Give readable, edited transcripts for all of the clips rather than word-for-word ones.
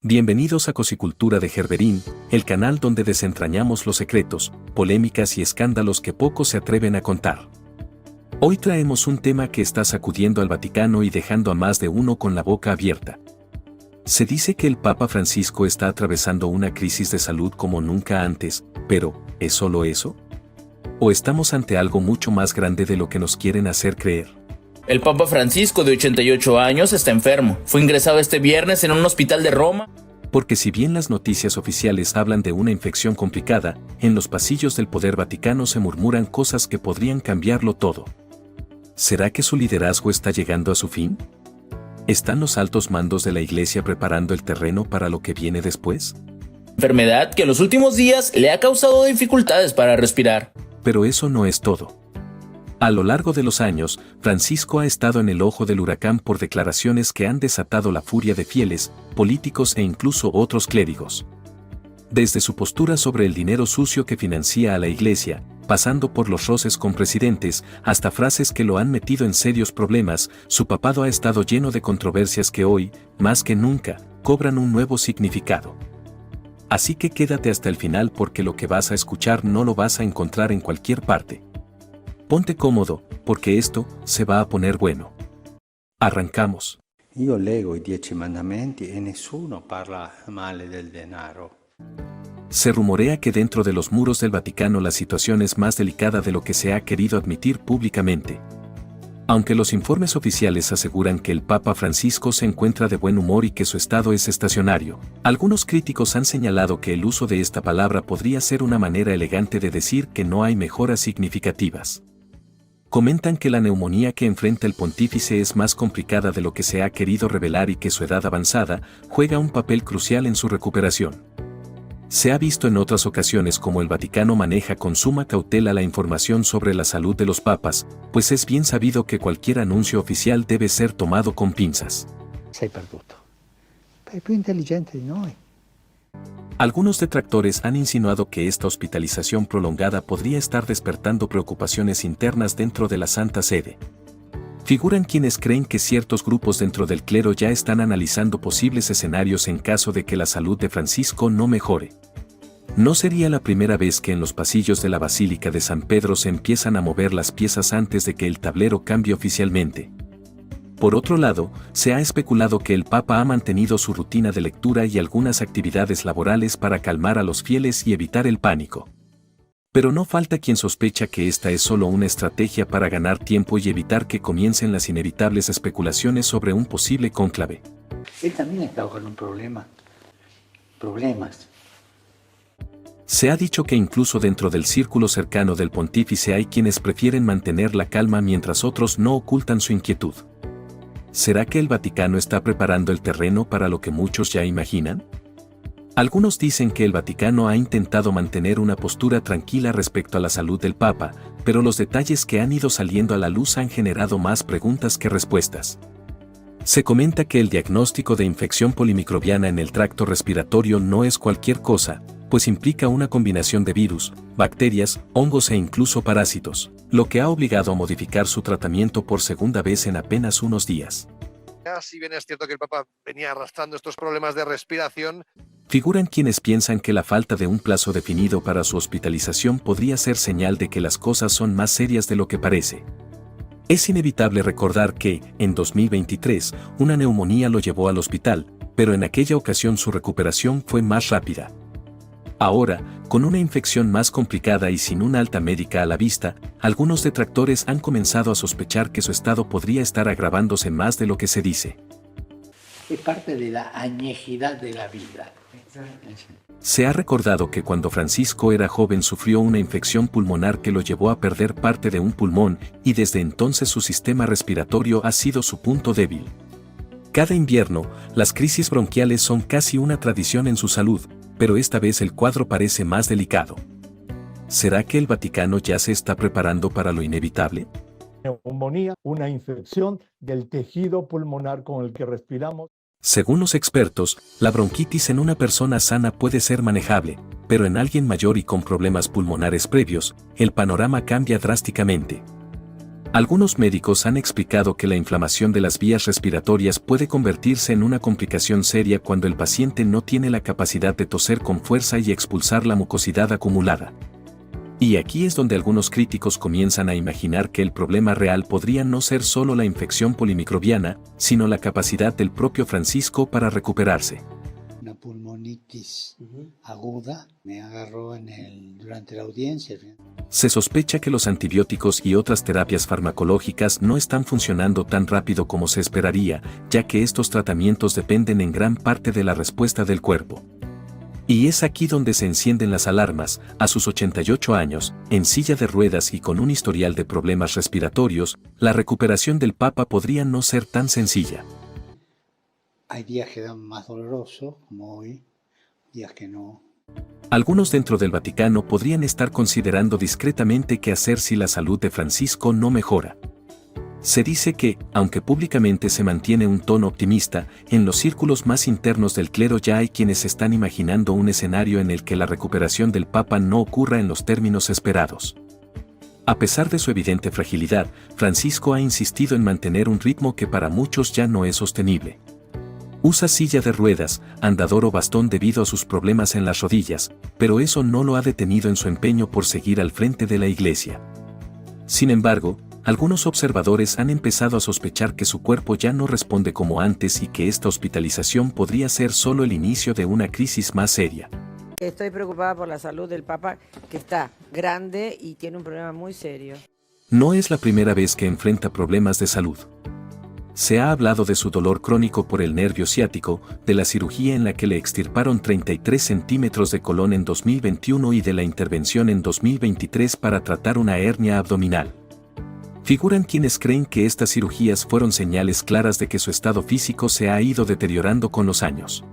Bienvenidos a Cosicultura de Gerberín, el canal donde desentrañamos los secretos, polémicas y escándalos que pocos se atreven a contar. Hoy traemos un tema que está sacudiendo al Vaticano y dejando a más de uno con la boca abierta. Se dice que el Papa Francisco está atravesando una crisis de salud como nunca antes, pero ¿es solo eso? ¿O estamos ante algo mucho más grande de lo que nos quieren hacer creer? El Papa Francisco, de 88 años, está enfermo. Fue ingresado este viernes en un hospital de Roma. Porque si bien las noticias oficiales hablan de una infección complicada, en los pasillos del poder vaticano se murmuran cosas que podrían cambiarlo todo. ¿Será que su liderazgo está llegando a su fin? ¿Están los altos mandos de la Iglesia preparando el terreno para lo que viene después? Enfermedad que en los últimos días le ha causado dificultades para respirar. Pero eso no es todo. A lo largo de los años, Francisco ha estado en el ojo del huracán por declaraciones que han desatado la furia de fieles, políticos e incluso otros clérigos. Desde su postura sobre el dinero sucio que financia a la Iglesia, pasando por los roces con presidentes, hasta frases que lo han metido en serios problemas, su papado ha estado lleno de controversias que hoy, más que nunca, cobran un nuevo significado. Así que quédate hasta el final porque lo que vas a escuchar no lo vas a encontrar en cualquier parte. Ponte cómodo, porque esto se va a poner bueno. Arrancamos. Io leggo i 10 mandamenti e nessuno parla male del denaro. Se rumorea que dentro de los muros del Vaticano la situación es más delicada de lo que se ha querido admitir públicamente. Aunque los informes oficiales aseguran que el Papa Francisco se encuentra de buen humor y que su estado es estacionario, algunos críticos han señalado que el uso de esta palabra podría ser una manera elegante de decir que no hay mejoras significativas. Comentan que la neumonía que enfrenta el pontífice es más complicada de lo que se ha querido revelar y que su edad avanzada juega un papel crucial en su recuperación. Se ha visto en otras ocasiones cómo el Vaticano maneja con suma cautela la información sobre la salud de los papas, pues es bien sabido que cualquier anuncio oficial debe ser tomado con pinzas. Sei perduto. È più intelligente di noi. Algunos detractores han insinuado que esta hospitalización prolongada podría estar despertando preocupaciones internas dentro de la Santa Sede. Figuran quienes creen que ciertos grupos dentro del clero ya están analizando posibles escenarios en caso de que la salud de Francisco no mejore. No sería la primera vez que en los pasillos de la Basílica de San Pedro se empiezan a mover las piezas antes de que el tablero cambie oficialmente. Por otro lado, se ha especulado que el Papa ha mantenido su rutina de lectura y algunas actividades laborales para calmar a los fieles y evitar el pánico. Pero no falta quien sospecha que esta es solo una estrategia para ganar tiempo y evitar que comiencen las inevitables especulaciones sobre un posible cónclave. Él también está con un problemas. Se ha dicho que incluso dentro del círculo cercano del pontífice hay quienes prefieren mantener la calma mientras otros no ocultan su inquietud. ¿Será que el Vaticano está preparando el terreno para lo que muchos ya imaginan? Algunos dicen que el Vaticano ha intentado mantener una postura tranquila respecto a la salud del Papa, pero los detalles que han ido saliendo a la luz han generado más preguntas que respuestas. Se comenta que el diagnóstico de infección polimicrobiana en el tracto respiratorio no es cualquier cosa, pues implica una combinación de virus, bacterias, hongos e incluso parásitos, lo que ha obligado a modificar su tratamiento por segunda vez en apenas unos días. Si bien es cierto que el Papa venía arrastrando estos problemas de respiración, figuran quienes piensan que la falta de un plazo definido para su hospitalización podría ser señal de que las cosas son más serias de lo que parece. Es inevitable recordar que, en 2023, una neumonía lo llevó al hospital, pero en aquella ocasión su recuperación fue más rápida. Ahora, con una infección más complicada y sin una alta médica a la vista, algunos detractores han comenzado a sospechar que su estado podría estar agravándose más de lo que se dice. Es parte de la añejidad de la vida. Se ha recordado que cuando Francisco era joven sufrió una infección pulmonar que lo llevó a perder parte de un pulmón y desde entonces su sistema respiratorio ha sido su punto débil. Cada invierno, las crisis bronquiales son casi una tradición en su salud, pero esta vez el cuadro parece más delicado. ¿Será que el Vaticano ya se está preparando para lo inevitable? Neumonía, una infección del tejido pulmonar con el que respiramos. Según los expertos, la bronquitis en una persona sana puede ser manejable, pero en alguien mayor y con problemas pulmonares previos, el panorama cambia drásticamente. Algunos médicos han explicado que la inflamación de las vías respiratorias puede convertirse en una complicación seria cuando el paciente no tiene la capacidad de toser con fuerza y expulsar la mucosidad acumulada. Y aquí es donde algunos críticos comienzan a imaginar que el problema real podría no ser solo la infección polimicrobiana, sino la capacidad del propio Francisco para recuperarse. Una pulmonitis aguda me agarró durante la audiencia. Se sospecha que los antibióticos y otras terapias farmacológicas no están funcionando tan rápido como se esperaría, ya que estos tratamientos dependen en gran parte de la respuesta del cuerpo. Y es aquí donde se encienden las alarmas. A sus 88 años, en silla de ruedas y con un historial de problemas respiratorios, la recuperación del Papa podría no ser tan sencilla. Hay días que dan más dolorosos, como hoy, días que no. Algunos dentro del Vaticano podrían estar considerando discretamente qué hacer si la salud de Francisco no mejora. Se dice que, aunque públicamente se mantiene un tono optimista, en los círculos más internos del clero ya hay quienes están imaginando un escenario en el que la recuperación del Papa no ocurra en los términos esperados. A pesar de su evidente fragilidad, Francisco ha insistido en mantener un ritmo que para muchos ya no es sostenible. Usa silla de ruedas, andador o bastón debido a sus problemas en las rodillas, pero eso no lo ha detenido en su empeño por seguir al frente de la Iglesia. Sin embargo, algunos observadores han empezado a sospechar que su cuerpo ya no responde como antes y que esta hospitalización podría ser solo el inicio de una crisis más seria. Estoy preocupada por la salud del Papa, que está grande y tiene un problema muy serio. No es la primera vez que enfrenta problemas de salud. Se ha hablado de su dolor crónico por el nervio ciático, de la cirugía en la que le extirparon 33 centímetros de colon en 2021 y de la intervención en 2023 para tratar una hernia abdominal. Figuran quienes creen que estas cirugías fueron señales claras de que su estado físico se ha ido deteriorando con los años.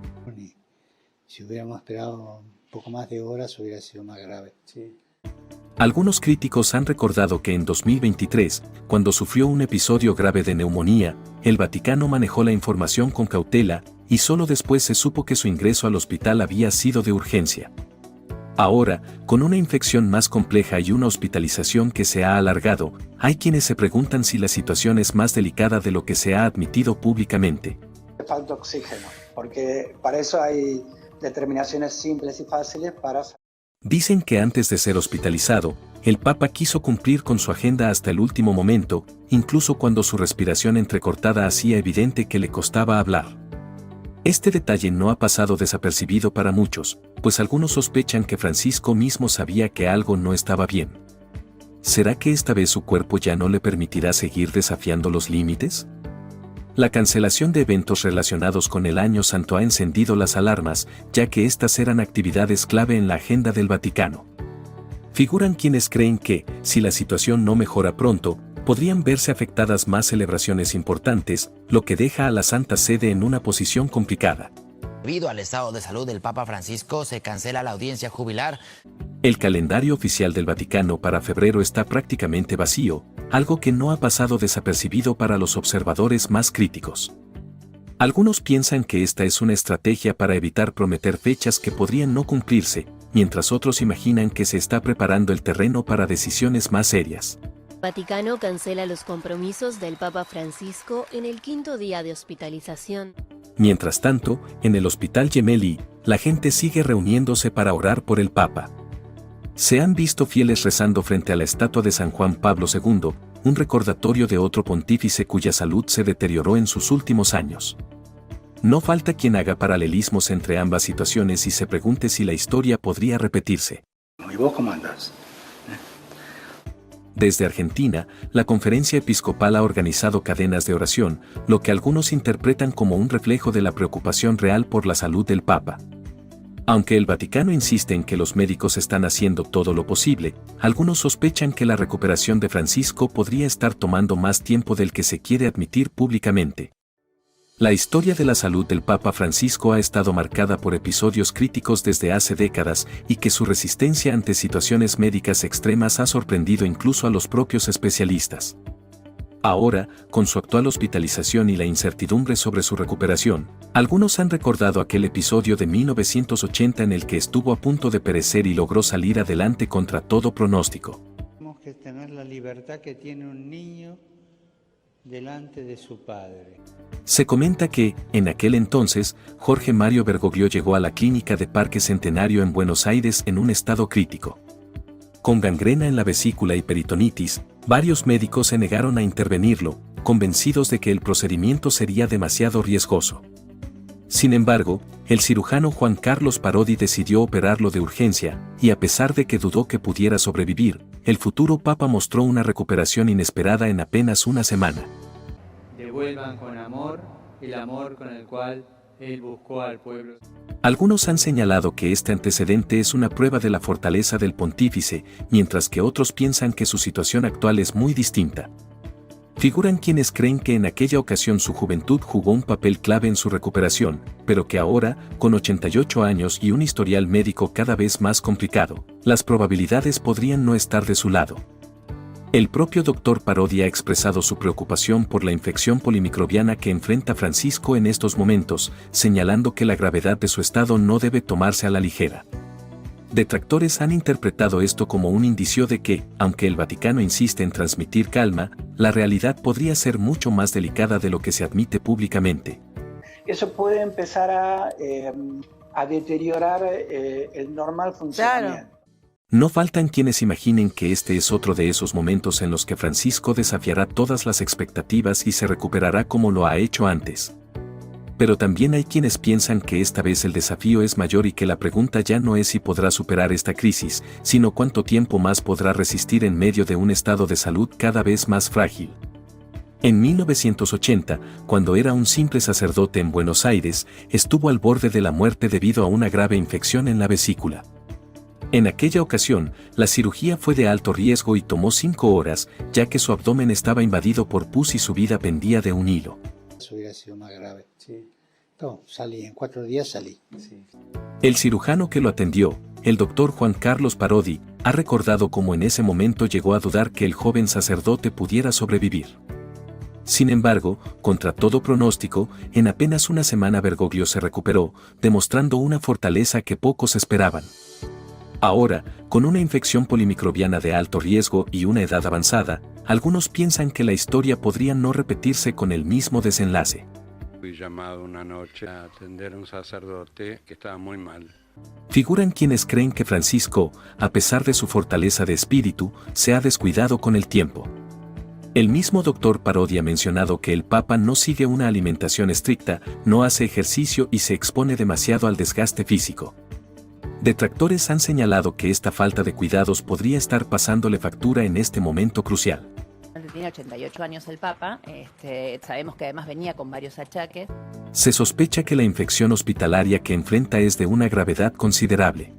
Si hubiéramos esperado un poco más de horas hubiera sido más grave. Sí. Algunos críticos han recordado que en 2023, cuando sufrió un episodio grave de neumonía, el Vaticano manejó la información con cautela y solo después se supo que su ingreso al hospital había sido de urgencia. Ahora, con una infección más compleja y una hospitalización que se ha alargado, hay quienes se preguntan si la situación es más delicada de lo que se ha admitido públicamente. Falta oxígeno, porque para eso hay determinaciones simples y fáciles para... Dicen que antes de ser hospitalizado, el Papa quiso cumplir con su agenda hasta el último momento, incluso cuando su respiración entrecortada hacía evidente que le costaba hablar. Este detalle no ha pasado desapercibido para muchos, pues algunos sospechan que Francisco mismo sabía que algo no estaba bien. ¿Será que esta vez su cuerpo ya no le permitirá seguir desafiando los límites? La cancelación de eventos relacionados con el Año Santo ha encendido las alarmas, ya que estas eran actividades clave en la agenda del Vaticano. Figuran quienes creen que, si la situación no mejora pronto, podrían verse afectadas más celebraciones importantes, lo que deja a la Santa Sede en una posición complicada. Debido al estado de salud del Papa Francisco, se cancela la audiencia jubilar. El calendario oficial del Vaticano para febrero está prácticamente vacío, algo que no ha pasado desapercibido para los observadores más críticos. Algunos piensan que esta es una estrategia para evitar prometer fechas que podrían no cumplirse, mientras otros imaginan que se está preparando el terreno para decisiones más serias. Vaticano cancela los compromisos del Papa Francisco en el 5º día de hospitalización. Mientras tanto, en el Hospital Gemelli, la gente sigue reuniéndose para orar por el Papa. Se han visto fieles rezando frente a la estatua de San Juan Pablo II, un recordatorio de otro pontífice cuya salud se deterioró en sus últimos años. No falta quien haga paralelismos entre ambas situaciones y se pregunte si la historia podría repetirse. ¿Y vos cómo andás? Desde Argentina, la Conferencia Episcopal ha organizado cadenas de oración, lo que algunos interpretan como un reflejo de la preocupación real por la salud del Papa. Aunque el Vaticano insiste en que los médicos están haciendo todo lo posible, algunos sospechan que la recuperación de Francisco podría estar tomando más tiempo del que se quiere admitir públicamente. La historia de la salud del Papa Francisco ha estado marcada por episodios críticos desde hace décadas y que su resistencia ante situaciones médicas extremas ha sorprendido incluso a los propios especialistas. Ahora, con su actual hospitalización y la incertidumbre sobre su recuperación, algunos han recordado aquel episodio de 1980 en el que estuvo a punto de perecer y logró salir adelante contra todo pronóstico. que tener la libertad que tiene un niño delante de su padre. Se comenta que, en aquel entonces, Jorge Mario Bergoglio llegó a la clínica de Parque Centenario en Buenos Aires en un estado crítico. Con gangrena en la vesícula y peritonitis, varios médicos se negaron a intervenirlo, convencidos de que el procedimiento sería demasiado riesgoso. Sin embargo, el cirujano Juan Carlos Parodi decidió operarlo de urgencia, y a pesar de que dudó que pudiera sobrevivir, el futuro papa mostró una recuperación inesperada en apenas una semana. Devuelvan con amor el amor con el cual él buscó al pueblo. Algunos han señalado que este antecedente es una prueba de la fortaleza del pontífice, mientras que otros piensan que su situación actual es muy distinta. Figuran quienes creen que en aquella ocasión su juventud jugó un papel clave en su recuperación, pero que ahora, con 88 años y un historial médico cada vez más complicado, las probabilidades podrían no estar de su lado. El propio Dr. Parodi ha expresado su preocupación por la infección polimicrobiana que enfrenta Francisco en estos momentos, señalando que la gravedad de su estado no debe tomarse a la ligera. Detractores han interpretado esto como un indicio de que, aunque el Vaticano insiste en transmitir calma, la realidad podría ser mucho más delicada de lo que se admite públicamente. Eso puede empezar a deteriorar el normal funcionamiento. Claro. No faltan quienes imaginen que este es otro de esos momentos en los que Francisco desafiará todas las expectativas y se recuperará como lo ha hecho antes. Pero también hay quienes piensan que esta vez el desafío es mayor y que la pregunta ya no es si podrá superar esta crisis, sino cuánto tiempo más podrá resistir en medio de un estado de salud cada vez más frágil. En 1980, cuando era un simple sacerdote en Buenos Aires, estuvo al borde de la muerte debido a una grave infección en la vesícula. En aquella ocasión, la cirugía fue de alto riesgo y tomó 5 horas, ya que su abdomen estaba invadido por pus y su vida pendía de un hilo. Eso hubiera sido más grave. Sí. No, salí, en 4 días salí. Sí. El cirujano que lo atendió, el doctor Juan Carlos Parodi, ha recordado cómo en ese momento llegó a dudar que el joven sacerdote pudiera sobrevivir. Sin embargo, contra todo pronóstico, en apenas una semana Bergoglio se recuperó, demostrando una fortaleza que pocos esperaban. Ahora, con una infección polimicrobiana de alto riesgo y una edad avanzada, algunos piensan que la historia podría no repetirse con el mismo desenlace. Fui llamado una noche a atender a un sacerdote que estaba muy mal. Figuran quienes creen que Francisco, a pesar de su fortaleza de espíritu, se ha descuidado con el tiempo. El mismo doctor Parodi ha mencionado que el Papa no sigue una alimentación estricta, no hace ejercicio y se expone demasiado al desgaste físico. Detractores han señalado que esta falta de cuidados podría estar pasándole factura en este momento crucial. Tiene 88 años el Papa, sabemos que además venía con varios achaques. Se sospecha que la infección hospitalaria que enfrenta es de una gravedad considerable.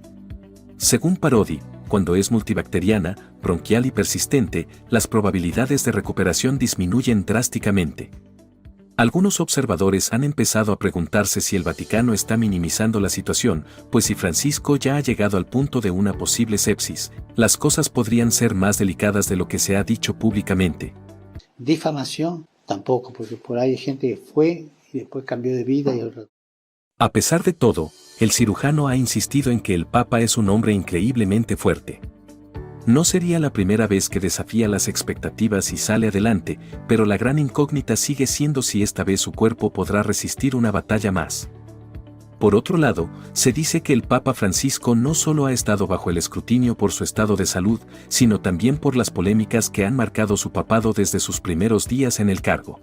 Según Parodi, cuando es multibacteriana, bronquial y persistente, las probabilidades de recuperación disminuyen drásticamente. Algunos observadores han empezado a preguntarse si el Vaticano está minimizando la situación, pues si Francisco ya ha llegado al punto de una posible sepsis, las cosas podrían ser más delicadas de lo que se ha dicho públicamente. Difamación tampoco, porque por ahí hay gente que fue y después cambió de vida y otra. A pesar de todo, el cirujano ha insistido en que el Papa es un hombre increíblemente fuerte. No sería la primera vez que desafía las expectativas y sale adelante, pero la gran incógnita sigue siendo si esta vez su cuerpo podrá resistir una batalla más. Por otro lado, se dice que el Papa Francisco no solo ha estado bajo el escrutinio por su estado de salud, sino también por las polémicas que han marcado su papado desde sus primeros días en el cargo.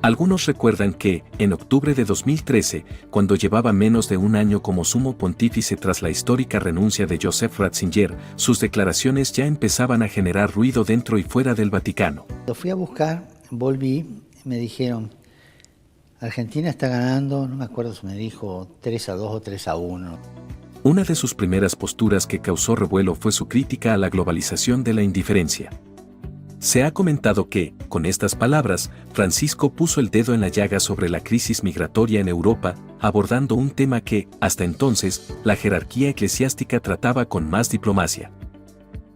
Algunos recuerdan que, en octubre de 2013, cuando llevaba menos de un año como sumo pontífice tras la histórica renuncia de Joseph Ratzinger, sus declaraciones ya empezaban a generar ruido dentro y fuera del Vaticano. Lo fui a buscar, volví, me dijeron, Argentina está ganando, no me acuerdo si me dijo 3-2 o 3-1. Una de sus primeras posturas que causó revuelo fue su crítica a la globalización de la indiferencia. Se ha comentado que, con estas palabras, Francisco puso el dedo en la llaga sobre la crisis migratoria en Europa, abordando un tema que, hasta entonces, la jerarquía eclesiástica trataba con más diplomacia.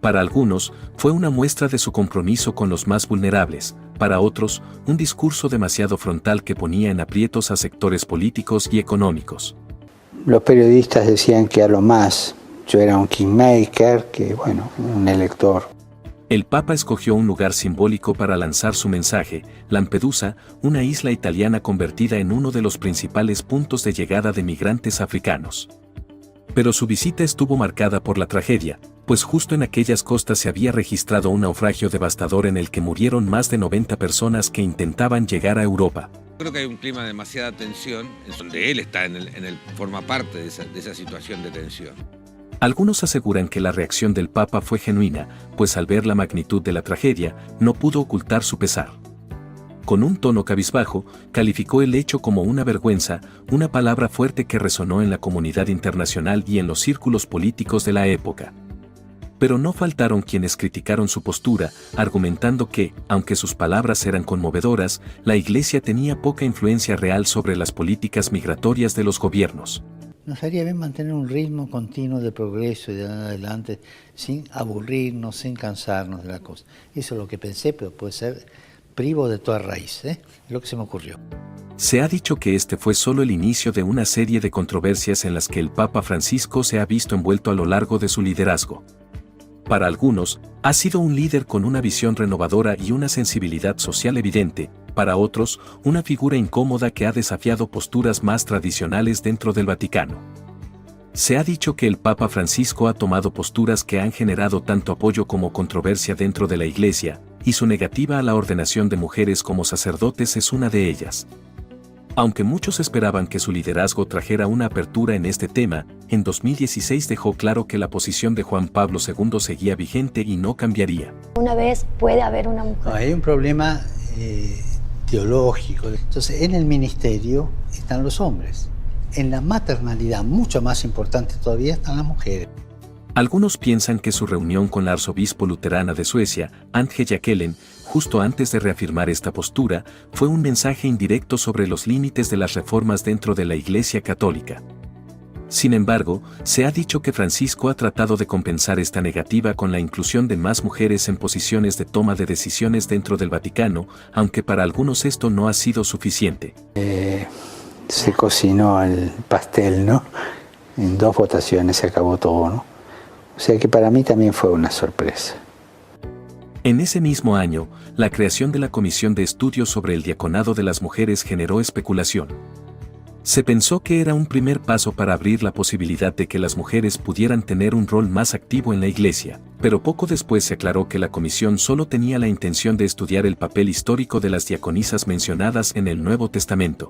Para algunos, fue una muestra de su compromiso con los más vulnerables, para otros, un discurso demasiado frontal que ponía en aprietos a sectores políticos y económicos. Los periodistas decían que a lo más yo era un kingmaker, que bueno, un elector. El Papa escogió un lugar simbólico para lanzar su mensaje, Lampedusa, una isla italiana convertida en uno de los principales puntos de llegada de migrantes africanos. Pero su visita estuvo marcada por la tragedia, pues justo en aquellas costas se había registrado un naufragio devastador en el que murieron más de 90 personas que intentaban llegar a Europa. Creo que hay un clima de demasiada tensión, en donde él está forma parte de esa situación de tensión. Algunos aseguran que la reacción del Papa fue genuina, pues al ver la magnitud de la tragedia, no pudo ocultar su pesar. Con un tono cabizbajo, calificó el hecho como una vergüenza, una palabra fuerte que resonó en la comunidad internacional y en los círculos políticos de la época. Pero no faltaron quienes criticaron su postura, argumentando que, aunque sus palabras eran conmovedoras, la Iglesia tenía poca influencia real sobre las políticas migratorias de los gobiernos. Nos haría bien mantener un ritmo continuo de progreso y de adelante, sin aburrirnos, sin cansarnos de la cosa. Eso es lo que pensé, pero puede ser privo de toda raíz, Es lo que se me ocurrió. Se ha dicho que este fue solo el inicio de una serie de controversias en las que el Papa Francisco se ha visto envuelto a lo largo de su liderazgo. Para algunos, ha sido un líder con una visión renovadora y una sensibilidad social evidente, para otros, una figura incómoda que ha desafiado posturas más tradicionales dentro del Vaticano. Se ha dicho que el Papa Francisco ha tomado posturas que han generado tanto apoyo como controversia dentro de la Iglesia, y su negativa a la ordenación de mujeres como sacerdotes es una de ellas. Aunque muchos esperaban que su liderazgo trajera una apertura en este tema, en 2016 dejó claro que la posición de Juan Pablo II seguía vigente y no cambiaría. Una vez puede haber una mujer. Hay un problema teológico. Entonces, en el ministerio están los hombres. En la maternalidad, mucho más importante todavía, están las mujeres. Algunos piensan que su reunión con la arzobispo luterana de Suecia, Antje Jacquelen, justo antes de reafirmar esta postura, fue un mensaje indirecto sobre los límites de las reformas dentro de la Iglesia Católica. Sin embargo, se ha dicho que Francisco ha tratado de compensar esta negativa con la inclusión de más mujeres en posiciones de toma de decisiones dentro del Vaticano, aunque para algunos esto no ha sido suficiente. Se cocinó el pastel, ¿no? En 2 votaciones se acabó todo, ¿no? O sea que para mí también fue una sorpresa. En ese mismo año, la creación de la Comisión de Estudios sobre el Diaconado de las Mujeres generó especulación. Se pensó que era un primer paso para abrir la posibilidad de que las mujeres pudieran tener un rol más activo en la Iglesia, pero poco después se aclaró que la comisión solo tenía la intención de estudiar el papel histórico de las diaconisas mencionadas en el Nuevo Testamento.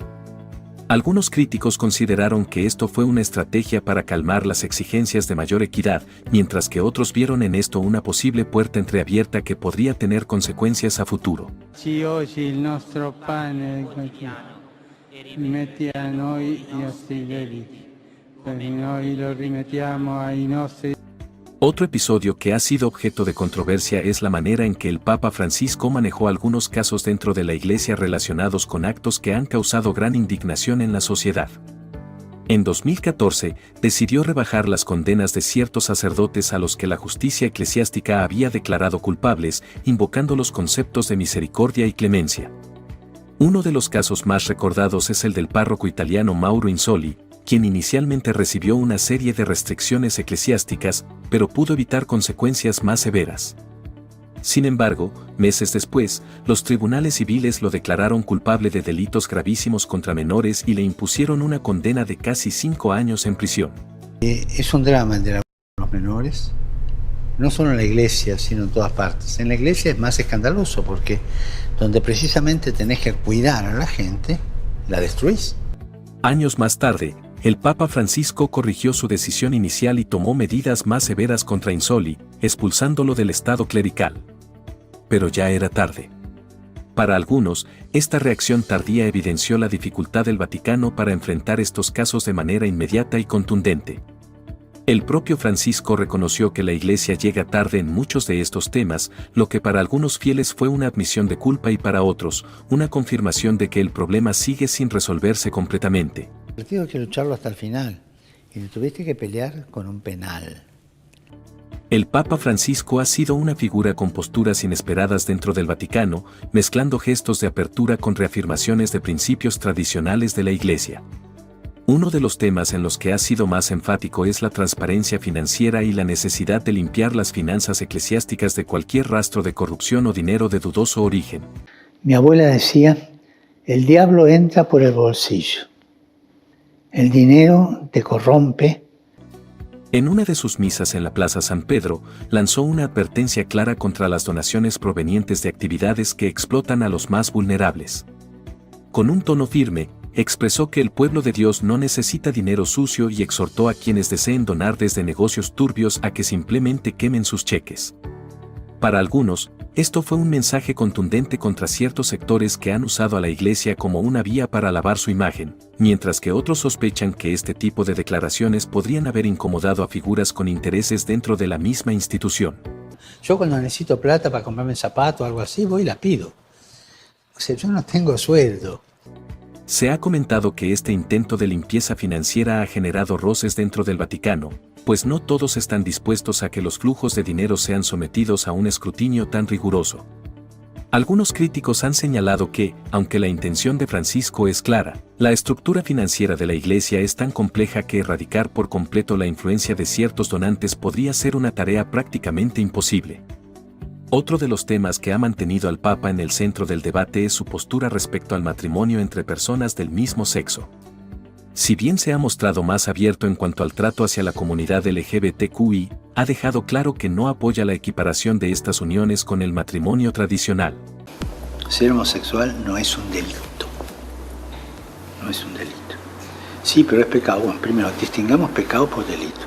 Algunos críticos consideraron que esto fue una estrategia para calmar las exigencias de mayor equidad, mientras que otros vieron en esto una posible puerta entreabierta que podría tener consecuencias a futuro. Ci oggi il nostro pane rimetti a noi i nostri debiti, perché noi lo rimettiamo ai nostri. Otro episodio que ha sido objeto de controversia es la manera en que el Papa Francisco manejó algunos casos dentro de la Iglesia relacionados con actos que han causado gran indignación en la sociedad. En 2014, decidió rebajar las condenas de ciertos sacerdotes a los que la justicia eclesiástica había declarado culpables, invocando los conceptos de misericordia y clemencia. Uno de los casos más recordados es el del párroco italiano Mauro Insoli, quien inicialmente recibió una serie de restricciones eclesiásticas, pero pudo evitar consecuencias más severas. Sin embargo, meses después, los tribunales civiles lo declararon culpable de delitos gravísimos contra menores y le impusieron una condena de casi 5 años en prisión. Es un drama el de los menores, no solo en la Iglesia, sino en todas partes. En la Iglesia es más escandaloso porque donde precisamente tenés que cuidar a la gente, la destruís. Años más tarde, el Papa Francisco corrigió su decisión inicial y tomó medidas más severas contra Insoli, expulsándolo del estado clerical. Pero ya era tarde. Para algunos, esta reacción tardía evidenció la dificultad del Vaticano para enfrentar estos casos de manera inmediata y contundente. El propio Francisco reconoció que la Iglesia llega tarde en muchos de estos temas, lo que para algunos fieles fue una admisión de culpa y para otros, una confirmación de que el problema sigue sin resolverse completamente. Hay que lucharlo hasta el final, y tuviste que pelear con un penal. El Papa Francisco ha sido una figura con posturas inesperadas dentro del Vaticano, mezclando gestos de apertura con reafirmaciones de principios tradicionales de la Iglesia. Uno de los temas en los que ha sido más enfático es la transparencia financiera y la necesidad de limpiar las finanzas eclesiásticas de cualquier rastro de corrupción o dinero de dudoso origen. Mi abuela decía, el diablo entra por el bolsillo. El dinero te corrompe. En una de sus misas en la Plaza San Pedro, lanzó una advertencia clara contra las donaciones provenientes de actividades que explotan a los más vulnerables. Con un tono firme, expresó que el pueblo de Dios no necesita dinero sucio y exhortó a quienes deseen donar desde negocios turbios a que simplemente quemen sus cheques. Para algunos, esto fue un mensaje contundente contra ciertos sectores que han usado a la Iglesia como una vía para lavar su imagen, mientras que otros sospechan que este tipo de declaraciones podrían haber incomodado a figuras con intereses dentro de la misma institución. Yo cuando necesito plata para comprarme zapatos o algo así, voy y la pido. O sea, yo no tengo sueldo. Se ha comentado que este intento de limpieza financiera ha generado roces dentro del Vaticano, pues no todos están dispuestos a que los flujos de dinero sean sometidos a un escrutinio tan riguroso. Algunos críticos han señalado que, aunque la intención de Francisco es clara, la estructura financiera de la Iglesia es tan compleja que erradicar por completo la influencia de ciertos donantes podría ser una tarea prácticamente imposible. Otro de los temas que ha mantenido al Papa en el centro del debate es su postura respecto al matrimonio entre personas del mismo sexo. Si bien se ha mostrado más abierto en cuanto al trato hacia la comunidad LGBTQI, ha dejado claro que no apoya la equiparación de estas uniones con el matrimonio tradicional. Ser homosexual no es un delito. No es un delito. Sí, pero es pecado. Bueno, primero, distingamos pecado por delito.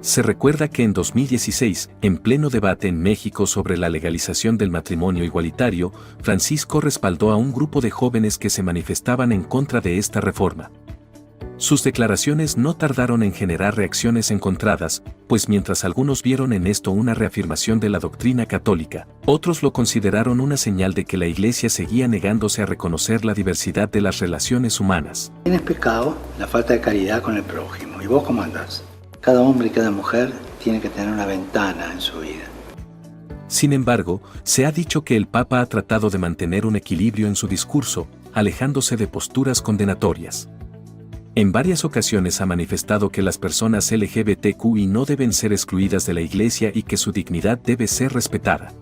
Se recuerda que en 2016, en pleno debate en México sobre la legalización del matrimonio igualitario, Francisco respaldó a un grupo de jóvenes que se manifestaban en contra de esta reforma. Sus declaraciones no tardaron en generar reacciones encontradas, pues mientras algunos vieron en esto una reafirmación de la doctrina católica, otros lo consideraron una señal de que la Iglesia seguía negándose a reconocer la diversidad de las relaciones humanas. Tienes pecado la falta de caridad con el prójimo. ¿Y vos cómo andás? Cada hombre y cada mujer tiene que tener una ventana en su vida. Sin embargo, se ha dicho que el Papa ha tratado de mantener un equilibrio en su discurso, alejándose de posturas condenatorias. En varias ocasiones ha manifestado que las personas LGBTQI no deben ser excluidas de la Iglesia y que su dignidad debe ser respetada.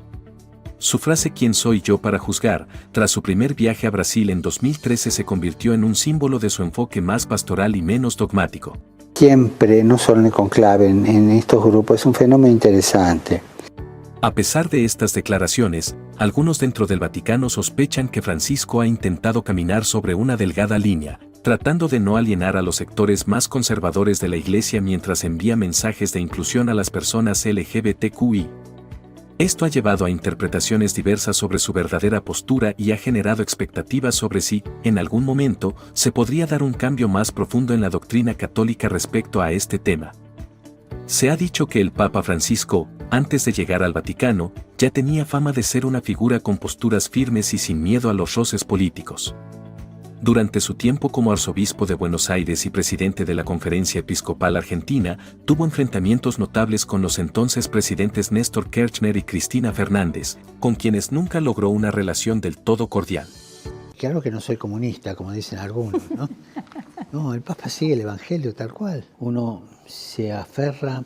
Su frase ¿quién soy yo para juzgar?, tras su primer viaje a Brasil en 2013 se convirtió en un símbolo de su enfoque más pastoral y menos dogmático. Siempre, no solo en el conclave, en estos grupos, es un fenómeno interesante. A pesar de estas declaraciones, algunos dentro del Vaticano sospechan que Francisco ha intentado caminar sobre una delgada línea, tratando de no alienar a los sectores más conservadores de la Iglesia mientras envía mensajes de inclusión a las personas LGBTQI. Esto ha llevado a interpretaciones diversas sobre su verdadera postura y ha generado expectativas sobre si, en algún momento, se podría dar un cambio más profundo en la doctrina católica respecto a este tema. Se ha dicho que el Papa Francisco, antes de llegar al Vaticano, ya tenía fama de ser una figura con posturas firmes y sin miedo a los roces políticos. Durante su tiempo como arzobispo de Buenos Aires y presidente de la Conferencia Episcopal Argentina, tuvo enfrentamientos notables con los entonces presidentes Néstor Kirchner y Cristina Fernández, con quienes nunca logró una relación del todo cordial. Claro que no soy comunista, como dicen algunos, ¿no? No, el Papa sigue el Evangelio tal cual. Uno se aferra.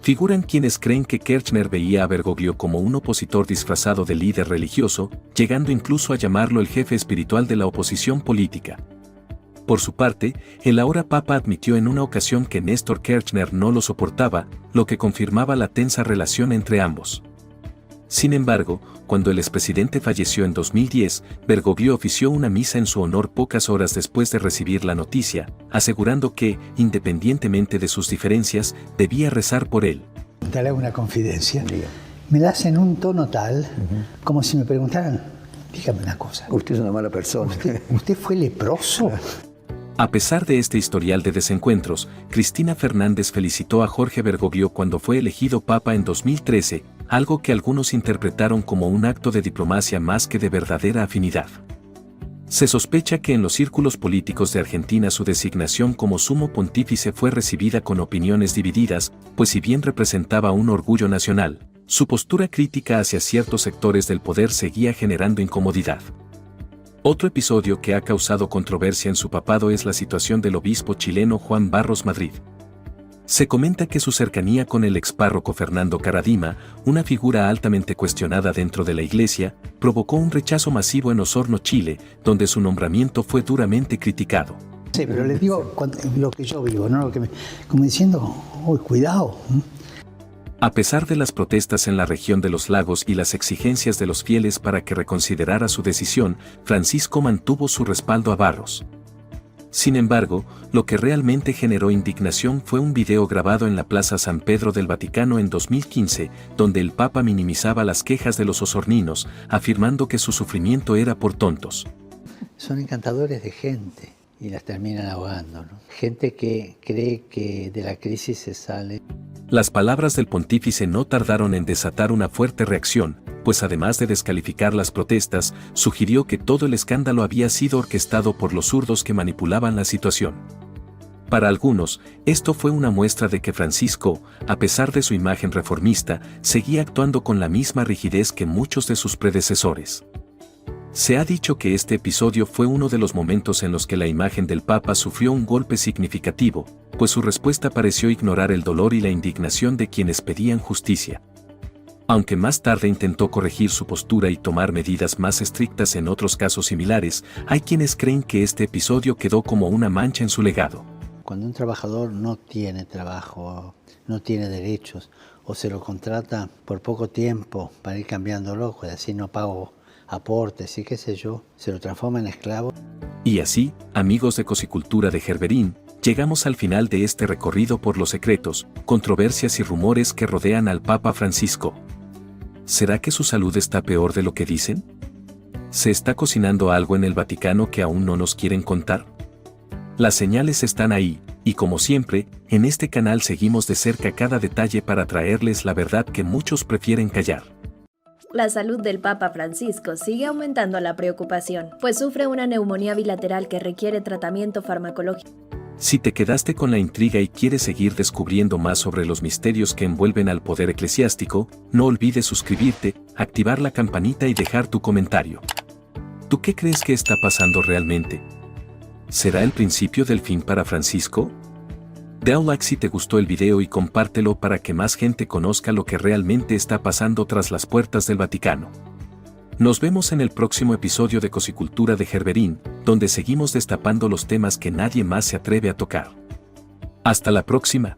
Figuran quienes creen que Kirchner veía a Bergoglio como un opositor disfrazado de líder religioso, llegando incluso a llamarlo el jefe espiritual de la oposición política. Por su parte, el ahora Papa admitió en una ocasión que Néstor Kirchner no lo soportaba, lo que confirmaba la tensa relación entre ambos. Sin embargo, cuando el expresidente falleció en 2010, Bergoglio ofició una misa en su honor pocas horas después de recibir la noticia, asegurando que, independientemente de sus diferencias, debía rezar por él. Te hago una confidencia. Me la hacen en un tono tal, como si me preguntaran, dígame una cosa. Usted es una mala persona. ¿Usted fue leproso? A pesar de este historial de desencuentros, Cristina Fernández felicitó a Jorge Bergoglio cuando fue elegido Papa en 2013, algo que algunos interpretaron como un acto de diplomacia más que de verdadera afinidad. Se sospecha que en los círculos políticos de Argentina su designación como sumo pontífice fue recibida con opiniones divididas, pues si bien representaba un orgullo nacional, su postura crítica hacia ciertos sectores del poder seguía generando incomodidad. Otro episodio que ha causado controversia en su papado es la situación del obispo chileno Juan Barros Madrid. Se comenta que su cercanía con el expárroco Fernando Caradima, una figura altamente cuestionada dentro de la iglesia, provocó un rechazo masivo en Osorno, Chile, donde su nombramiento fue duramente criticado. Sí, pero les digo lo que yo vivo, no lo que como diciendo, cuidado. A pesar de las protestas en la región de los lagos y las exigencias de los fieles para que reconsiderara su decisión, Francisco mantuvo su respaldo a Barros. Sin embargo, lo que realmente generó indignación fue un video grabado en la Plaza San Pedro del Vaticano en 2015, donde el Papa minimizaba las quejas de los osorninos, afirmando que su sufrimiento era por tontos. Son encantadores de gente y las terminan ahogando, ¿no? Gente que cree que de la crisis se sale. Las palabras del pontífice no tardaron en desatar una fuerte reacción, pues además de descalificar las protestas, sugirió que todo el escándalo había sido orquestado por los zurdos que manipulaban la situación. Para algunos, esto fue una muestra de que Francisco, a pesar de su imagen reformista, seguía actuando con la misma rigidez que muchos de sus predecesores. Se ha dicho que este episodio fue uno de los momentos en los que la imagen del Papa sufrió un golpe significativo, pues su respuesta pareció ignorar el dolor y la indignación de quienes pedían justicia. Aunque más tarde intentó corregir su postura y tomar medidas más estrictas en otros casos similares, hay quienes creen que este episodio quedó como una mancha en su legado. Cuando un trabajador no tiene trabajo, no tiene derechos, o se lo contrata por poco tiempo para ir cambiándolo, pues así no pago aportes y qué sé yo, se lo transforma en esclavo. Y así, amigos de Cosicultura de Gerberín, llegamos al final de este recorrido por los secretos, controversias y rumores que rodean al Papa Francisco. ¿Será que su salud está peor de lo que dicen? ¿Se está cocinando algo en el Vaticano que aún no nos quieren contar? Las señales están ahí, y como siempre, en este canal seguimos de cerca cada detalle para traerles la verdad que muchos prefieren callar. La salud del Papa Francisco sigue aumentando la preocupación, pues sufre una neumonía bilateral que requiere tratamiento farmacológico. Si te quedaste con la intriga y quieres seguir descubriendo más sobre los misterios que envuelven al poder eclesiástico, no olvides suscribirte, activar la campanita y dejar tu comentario. ¿Tú qué crees que está pasando realmente? ¿Será el principio del fin para Francisco? Da un like si te gustó el video y compártelo para que más gente conozca lo que realmente está pasando tras las puertas del Vaticano. Nos vemos en el próximo episodio de Cosicultura de Gerberín, donde seguimos destapando los temas que nadie más se atreve a tocar. Hasta la próxima.